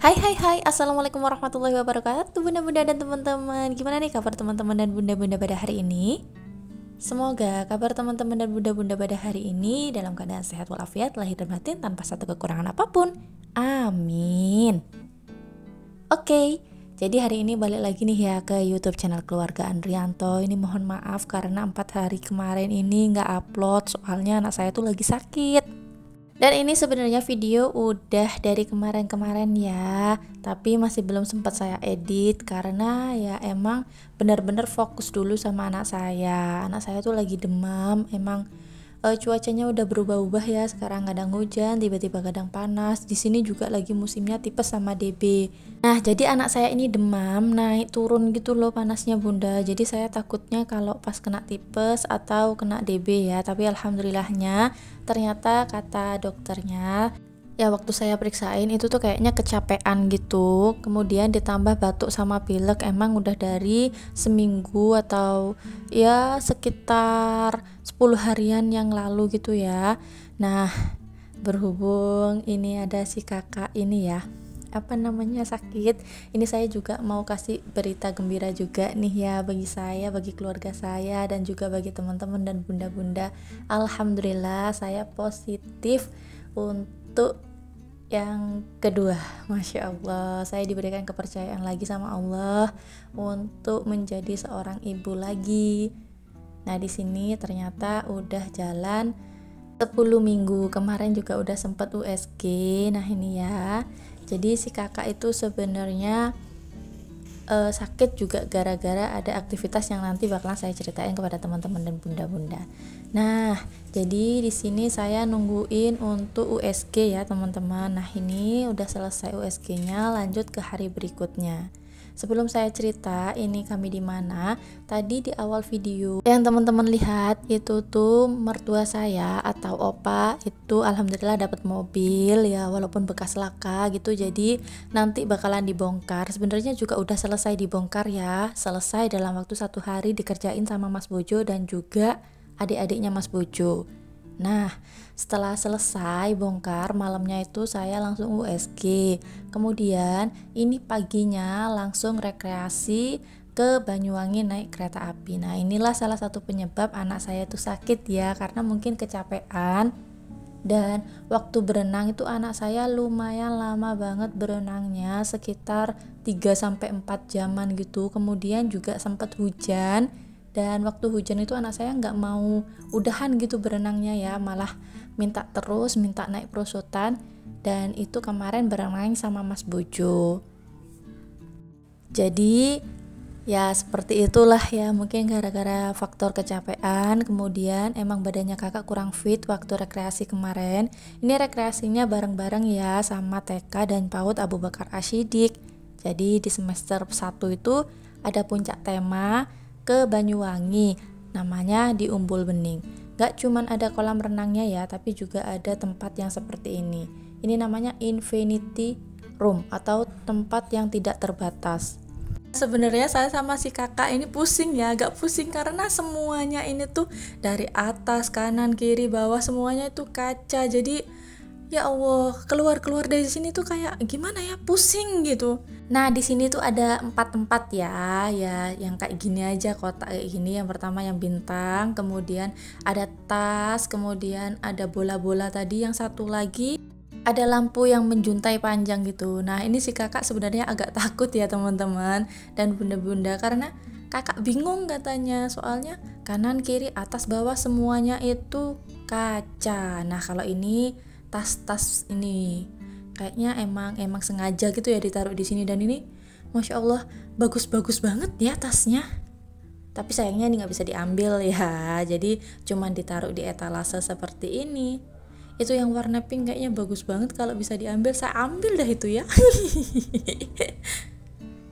Hai, Assalamualaikum warahmatullahi wabarakatuh bunda-bunda dan teman-teman. Gimana nih kabar teman-teman dan bunda-bunda pada hari ini? Semoga kabar teman-teman dan bunda-bunda pada hari ini dalam keadaan sehat walafiat, lahir dan batin tanpa satu kekurangan apapun. Amin. Oke, jadi hari ini balik lagi nih ya ke YouTube channel Keluarga Andrianto. Ini mohon maaf karena 4 hari kemarin ini nggak upload, soalnya anak saya tuh lagi sakit. Dan ini sebenarnya video udah dari kemarin-kemarin ya, tapi masih belum sempat saya edit karena ya emang benar-benar fokus dulu sama anak saya. Anak saya tuh lagi demam, emang cuacanya udah berubah-ubah ya, sekarang kadang hujan, tiba-tiba kadang panas. Di sini juga lagi musimnya tipes sama DB. Nah, jadi anak saya ini demam, naik turun gitu loh panasnya bunda. Jadi saya takutnya kalau pas kena tipes atau kena DB ya. Tapi alhamdulillahnya ternyata kata dokternya ya waktu saya periksain itu tuh kayaknya kecapean gitu, kemudian ditambah batuk sama pilek. Emang udah dari seminggu atau ya sekitar 10 harian yang lalu gitu ya. Nah, berhubung ini ada si kakak ini ya, apa namanya, sakit, ini saya juga mau kasih berita gembira juga nih ya bagi saya, bagi keluarga saya, dan juga bagi teman-teman dan bunda-bunda. Alhamdulillah saya positif untuk yang kedua. Masya Allah, saya diberikan kepercayaan lagi sama Allah untuk menjadi seorang ibu lagi. Nah, di sini ternyata udah jalan 10 minggu. Kemarin juga udah sempat USG. Nah, ini ya. Jadi si kakak itu sebenarnya sakit juga gara-gara ada aktivitas yang nanti bakalan saya ceritain kepada teman-teman dan bunda-bunda. Nah, jadi di sini saya nungguin untuk USG ya teman-teman. Nah, ini udah selesai USG-nya, lanjut ke hari berikutnya. Sebelum saya cerita ini kami di mana, tadi di awal video yang teman-teman lihat itu tuh mertua saya atau opa itu alhamdulillah dapat mobil ya, walaupun bekas laka gitu. Jadi nanti bakalan dibongkar. Sebenarnya juga udah selesai dibongkar ya, selesai dalam waktu 1 hari dikerjain sama Mas Bojo dan juga adik-adiknya Mas Bojo. Nah, setelah selesai bongkar, malamnya itu saya langsung USG. Kemudian ini paginya langsung rekreasi ke Banyuwangi naik kereta api. Nah, inilah salah satu penyebab anak saya itu sakit ya, karena mungkin kecapean. Dan waktu berenang itu anak saya lumayan lama banget berenangnya, sekitar 3-4 jaman gitu. Kemudian juga sempat hujan. Dan waktu hujan itu anak saya nggak mau udahan gitu berenangnya ya, malah minta terus, minta naik perosotan. Dan itu kemarin berenang sama Mas Bojo. Jadi ya seperti itulah ya, mungkin gara-gara faktor kecapean. Kemudian emang badannya kakak kurang fit waktu rekreasi kemarin. Ini rekreasinya bareng-bareng ya sama TK dan PAUD Abu Bakar Ashidik. Jadi di semester 1 itu ada puncak tema ke Banyuwangi, namanya di Umbul Bening. Gak cuman ada kolam renangnya ya, tapi juga ada tempat yang seperti ini. Ini namanya Infinity Room atau tempat yang tidak terbatas. Sebenarnya saya sama si kakak ini pusing ya, agak pusing karena semuanya ini tuh dari atas, kanan, kiri, bawah semuanya itu kaca. Jadi ya Allah, keluar dari sini tuh kayak gimana ya, pusing gitu. Nah, di sini tuh ada 4 tempat ya, yang kayak gini aja, kotak kayak gini. Yang pertama yang bintang, kemudian ada tas, kemudian ada bola-bola tadi, yang satu lagi ada lampu yang menjuntai panjang gitu. Nah, ini si kakak sebenarnya agak takut ya teman-teman dan bunda-bunda, karena kakak bingung katanya, soalnya kanan, kiri, atas, bawah semuanya itu kaca. Nah, kalau ini tas-tas ini kayaknya emang sengaja gitu ya ditaruh di sini. Dan ini Masya Allah bagus-bagus banget ya tasnya, tapi sayangnya ini nggak bisa diambil ya, jadi cuman ditaruh di etalase seperti ini. Itu yang warna pink kayaknya bagus banget, kalau bisa diambil saya ambil dah itu ya.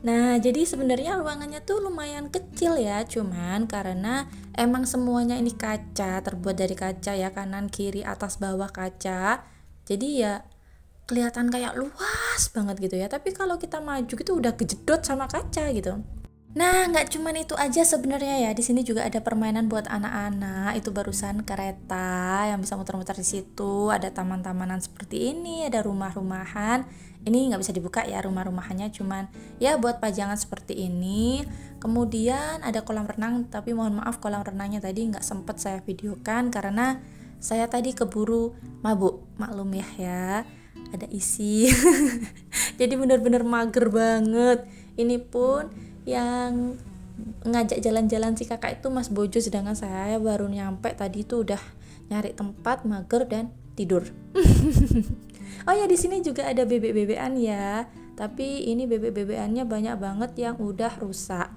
Nah, jadi sebenarnya ruangannya tuh lumayan kecil ya, cuman karena emang semuanya ini kaca, terbuat dari kaca ya, kanan, kiri, atas, bawah kaca. Jadi ya kelihatan kayak luas banget gitu ya. Tapi kalau kita maju gitu udah kejedot sama kaca gitu. Nah, nggak cuman itu aja sebenarnya ya. Di sini juga ada permainan buat anak-anak. Itu barusan kereta yang bisa muter-muter di situ. Ada taman-tamanan seperti ini, ada rumah-rumahan. Ini nggak bisa dibuka ya rumah-rumahannya, cuman ya buat pajangan seperti ini. Kemudian ada kolam renang, tapi mohon maaf kolam renangnya tadi nggak sempet saya videokan karena saya tadi keburu mabuk. Maklum ya. Ada isi. Jadi bener-bener mager banget. Ini pun yang ngajak jalan-jalan si kakak itu Mas Bojo, sedangkan saya baru nyampe tadi tuh udah nyari tempat, mager dan tidur. Oh ya, di sini juga ada bebek-bebekan ya, tapi ini bebek-bebekannya banyak banget yang udah rusak.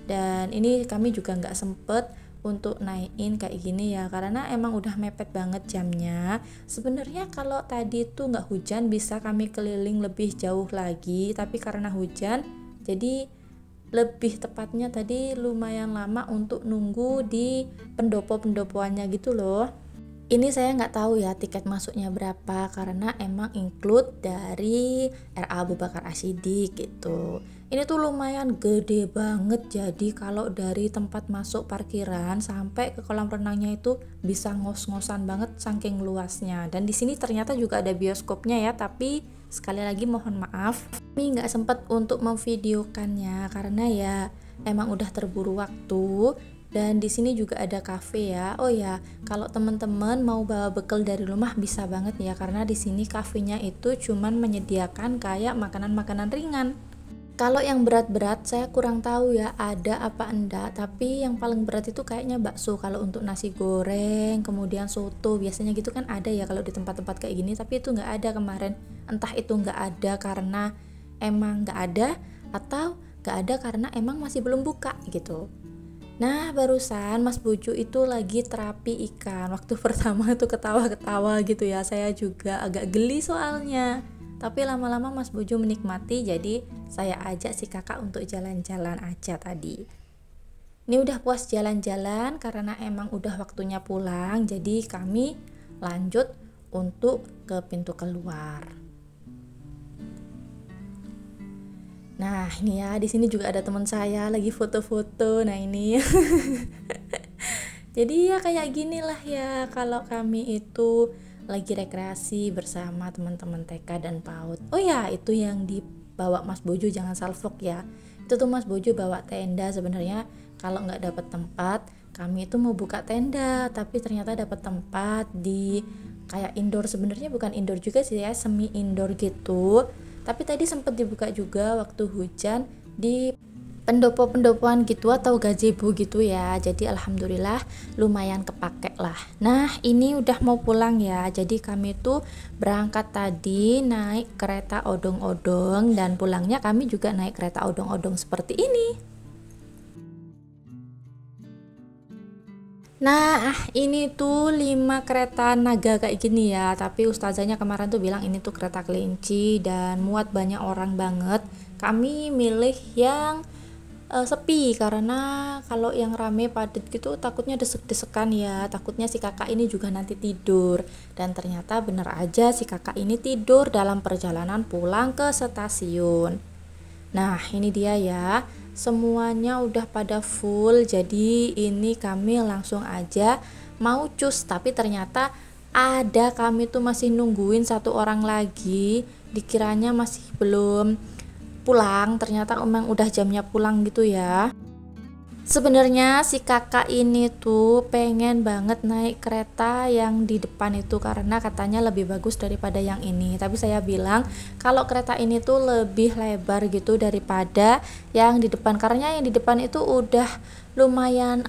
Dan ini kami juga nggak sempet untuk naikin kayak gini ya, karena emang udah mepet banget jamnya. Sebenarnya kalau tadi tuh nggak hujan bisa kami keliling lebih jauh lagi, tapi karena hujan jadi lebih tepatnya tadi lumayan lama untuk nunggu di pendopo-pendopoannya gitu loh. Ini saya nggak tahu ya tiket masuknya berapa karena emang include dari RA Abu Bakar As-Siddiq gitu. Ini tuh lumayan gede banget, jadi kalau dari tempat masuk parkiran sampai ke kolam renangnya itu bisa ngos-ngosan banget saking luasnya. Dan di sini ternyata juga ada bioskopnya ya, tapi sekali lagi mohon maaf, kami nggak sempat untuk memvideokannya karena ya emang udah terburu waktu. Dan di sini juga ada kafe ya. Oh ya, kalau teman-teman mau bawa bekal dari rumah bisa banget ya, karena di sini kafenya itu cuman menyediakan kayak makanan-makanan ringan. Kalau yang berat-berat saya kurang tahu ya ada apa enggak, tapi yang paling berat itu kayaknya bakso. Kalau untuk nasi goreng, kemudian soto, biasanya gitu kan ada ya kalau di tempat-tempat kayak gini, tapi itu nggak ada kemarin. Entah itu nggak ada karena emang nggak ada, atau nggak ada karena emang masih belum buka gitu. Nah, barusan Mas Bojo itu lagi terapi ikan. Waktu pertama tuh ketawa-ketawa gitu ya, saya juga agak geli soalnya. Tapi lama-lama Mas Bojo menikmati, jadi saya ajak si kakak untuk jalan-jalan aja tadi. Ini udah puas jalan-jalan karena emang udah waktunya pulang, jadi kami lanjut untuk ke pintu keluar. Nah, ini ya, di sini juga ada teman saya lagi foto-foto. Nah, ini. Jadi ya kayak gini lah ya kalau kami itu lagi rekreasi bersama teman-teman TK dan PAUD. Oh ya, itu yang dibawa Mas Bojo jangan salfok ya. Itu tuh Mas Bojo bawa tenda. Sebenarnya kalau nggak dapat tempat, kami itu mau buka tenda, tapi ternyata dapat tempat di kayak indoor. Sebenarnya bukan indoor juga sih ya, semi indoor gitu. Tapi tadi sempat dibuka juga waktu hujan di pendopo-pendopoan gitu atau gazebo gitu ya. Jadi alhamdulillah lumayan kepake lah. Nah, ini udah mau pulang ya. Jadi kami tuh berangkat tadi naik kereta odong-odong dan pulangnya kami juga naik kereta odong-odong seperti ini. Nah, ini tuh 5 kereta naga kayak gini ya. Tapi ustazanya kemarin tuh bilang ini tuh kereta kelinci dan muat banyak orang banget. Kami milih yang sepi karena kalau yang rame padat gitu takutnya desek-desekan ya. Takutnya si kakak ini juga nanti tidur. Dan ternyata bener aja si kakak ini tidur dalam perjalanan pulang ke stasiun. Nah, ini dia ya. Semuanya udah pada full, jadi ini kami langsung aja mau cus, tapi ternyata ada kami tuh masih nungguin satu orang lagi, dikiranya masih belum pulang, ternyata emang udah jamnya pulang gitu ya. Sebenarnya si kakak ini tuh pengen banget naik kereta yang di depan itu karena katanya lebih bagus daripada yang ini. Tapi saya bilang kalau kereta ini tuh lebih lebar gitu daripada yang di depan. Karena yang di depan itu udah lumayan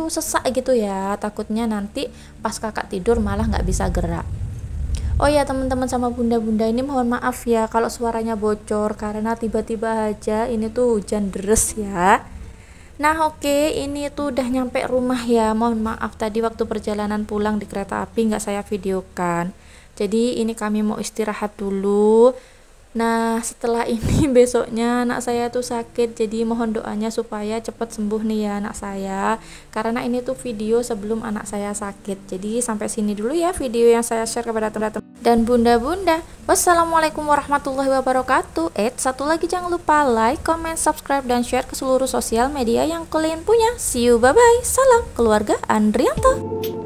sesak gitu ya. Takutnya nanti pas kakak tidur malah nggak bisa gerak. Oh ya teman-teman sama bunda-bunda, ini mohon maaf ya kalau suaranya bocor karena tiba-tiba aja ini tuh hujan deres ya. Nah oke, ini tuh udah nyampe rumah ya. Mohon maaf tadi waktu perjalanan pulang di kereta api nggak saya videokan. Jadi ini kami mau istirahat dulu. Nah, setelah ini besoknya anak saya tuh sakit, jadi mohon doanya supaya cepat sembuh nih ya anak saya. Karena ini tuh video sebelum anak saya sakit. Jadi sampai sini dulu ya video yang saya share kepada teman-teman dan bunda-bunda. Wassalamualaikum warahmatullahi wabarakatuh. Satu lagi jangan lupa like, comment, subscribe, dan share ke seluruh sosial media yang kalian punya. See you, bye-bye. Salam keluarga Andrianto.